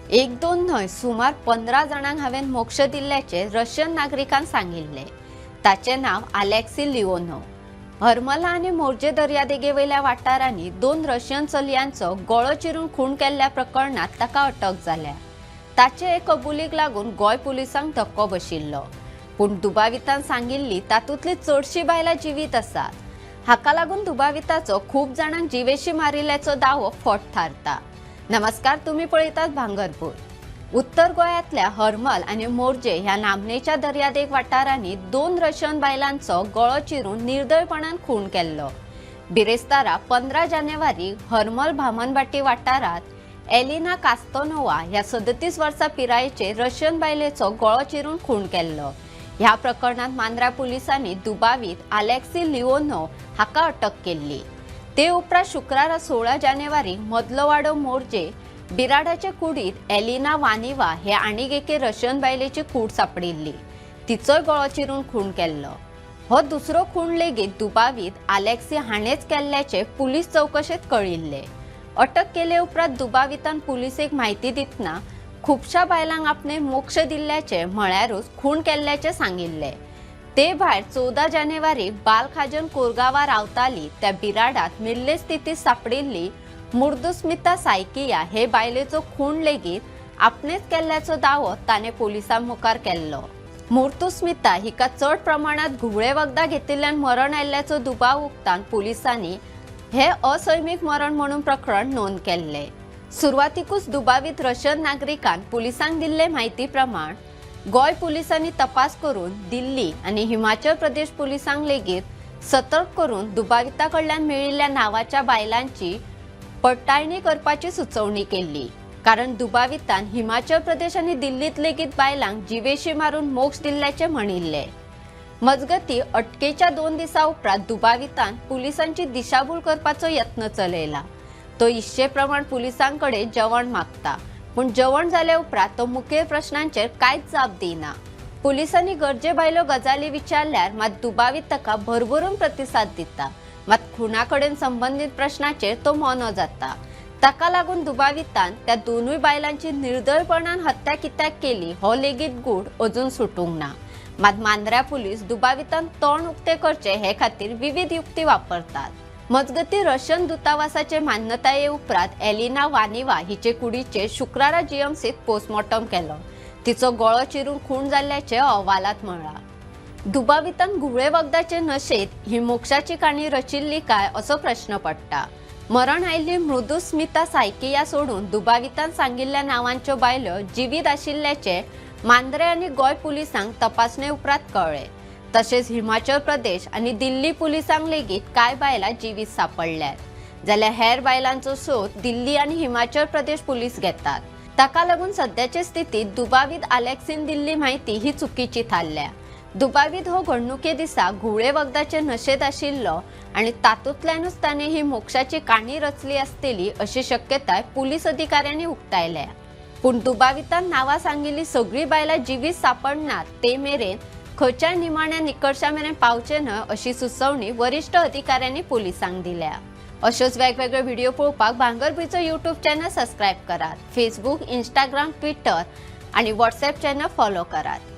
एक दोन न्हय सुमार 15 जणांक हावें मोक्ष दिल्ल्याचे रशियन नागरिकान सांगिल्ले। ताचे नाव अलेक्सी लिओनो। हरमला आनी मोर्जे दर्यादेगे वयल्या वाठारांनी 2 रशियन चलयांचो गळो चिरून खून केल्ल्या प्रकरणात ताका अटक जाल्या। ताचे हे कबुलीक लागून गोंय पुलिसांक धक्को बशिल्लो, पूण दुबावितान सांगिल्ली तातूंतली चडशी बायलां जिवीत आसात। हाका लागून दुबाविताचो खूब जाणांक जिवेशी मारिल्ल्याचो दावो फट थारता। नमस्कार, तुम्ही पळयतात भांगरभूत। उत्तर गोंयांतल्या हरमल आनी मोर्जे ह्या नामनेच्या दर्यादेग वाठारांनी 2 रशियन बायलांचो गळो चिरून निर्दयपणान खून केल्लो। बिरेस्तारा 15 जानेवारी हरमल भामनबाटी वाठारात एलिना कास्तोनोवा ह्या 37 वर्सां पिरायेचे रशियन बायलेचो गळो चिरून खून केल्लो। ह्या प्रकरणात मांद्रा पुलिसांनी दुबावीत अलेक्सी लिओनो हाका अटक केल्ली। ते उपरांत शुक्रारा 16 जानेवारी मदलो वाडो मोर्जे बिराडाचे कुडीत एलिना वानिवा हे आनीक एके रशियन बायलेची कूड सापडिल्ली। तिचोय गळो चिरून खून केल्लो। हो दुसरो खून लेगीत दुबावीत अलेक्सी हाणेच केल्ल्याचे पुलीस चौकशेत कळिल्ले। अटक केले उपरांत दुबावितान पुलिसेक म्हायती दितना खुबशा बायलांक आपणे मोक्ष दिल्ल्याचे म्हळ्यारूच खून केल्ल्याचे सांगिल्ले। ते भायर 14 जानेवारी बालखाजन कोरगांवा रावताली त्या बिराडात मिल्ले स्थितीत सापडिल्ली मुर्दुस्मिता सायकिया हे बायलेचो खून लेगीत आपणेच केल्ल्याचो दावो ताणे पुलिसां मुखार केल्लो। मुर्तुस्मिता हिका चड प्रमाणात घुवळे वखदां घेतिल्ल्यान मरण आयिल्ल्याचो दुबाव उक्तान पुलिसांनी हे असैमीक मरण म्हणून प्रकरण नोंद केल्ले। सुरवातीकूच दुबावीत रशियन नागरिकान पुलिसांक दिल्ले म्हायती प्रमाण गोय पुलिसांनी तपास करून दिल्ली आणि हिमाचल प्रदेश पुलिसांक लेगीत सतर्क करून दुबाविता कडल्यान मेळिल्ल्या नावाच्या बायलांची पडताळणी करपाची सुचोवणी केली, कारण दुबावितान हिमाचल प्रदेश आणि दिल्लीत लेगीत बायलांक जिवेशी मारून मोक्ष दिल्ल्याचे म्हणिल्ले। मजगती अटकेच्या 2 दिसां उपरांत दुबावितान पुलिसांची दिशाभूल करपाचो यत्न चलयला। तो इश्शे प्रमाण पुलिसांकडे जेवण मागता, पण जेवण जाल्या उपरांत तो मुखेल प्रश्नांचेर कांयच जाप दिना। पुलिसांनी गरजे भायल्यो गजाली विचारल्यार मात दुबावीत ताका भरभरून प्रतिसाद दिता, मात खुना कडेन संबंधित प्रश्नाचेर तो मौन जाता। ताका लागून दुबावितान त्या दोनूय बायलांची निर्दयपणान हत्या कित्याक केली हो लेगीत गूढ अजून सुटूंक ना। मात मांद्रा पुलीस दुबावितान तोंड उक्ते करचे हे खातीर विविध युक्ती वापरतात। मजगती रशियन दूतावासाचे मान्यताये उपरांत एलिना वानिवा हिचे कुडीचे शुक्रारा जीएमसीत पोस्टमॉर्टम केलो। तिचो गळो चिरून खून जाल्ल्याचे अहवालात म्हळा। दुबावितान घुवळे वखदाचे नशेत ही मोक्षाची काणी रचिल्ली काय असो प्रश्न पडटा। मरण आयिल्ली मुर्दुस्मिता सायकिया सोडून दुबावितान सांगिल्ल्या नावांच्यो बायल्यो जिवीत आशिल्ल्याचे मांद्रे आनी गोय पुलिसांक तपासणे उपरांत कळ्ळे। तसेच हिमाचल प्रदेश आणि दिल्ली पुलिसांक लेगीत काय बायलां जिवीत सापडल्यात, जाल्यार हेर बायलांचो सोद दिल्ली आणि हिमाचल प्रदेश पुलीस घेतात। ताका लागून सध्याचे स्थितीत दुबावीत अलेक्सीन दिल्ली म्हायती ही चुकीची थारल्या। दुबावीत हो घडणुके दिसा घुवळे वखदाचे नशेत आशिल्लो आणि तातूंतल्यानूच ताणें ही मोक्षाची काणी रचली आसतली अशी शक्यताय पुलीस अधिकाऱ्यांनी उक्तायल्या। पूण दुबावितान नावां सांगिल्ली सगळी बायलां जिवीत सापडनात ते मेरेन खंयच्याय निमाण्या निकर्शा मेरेन पावचे न्हय अशी सुचोवणी वरिष्ठ अधिकाऱ्यांनी पुलिसांक दिल्या। अशोच वेगवेगळे व्हिडिओ पळोवपाक भांगरभूंयचो यूट्यूब चॅनल सबस्क्राईब करात। फेसबुक, इंस्टाग्राम, ट्विटर आणि व्हॉट्सॲप चॅनल फॉलो करात।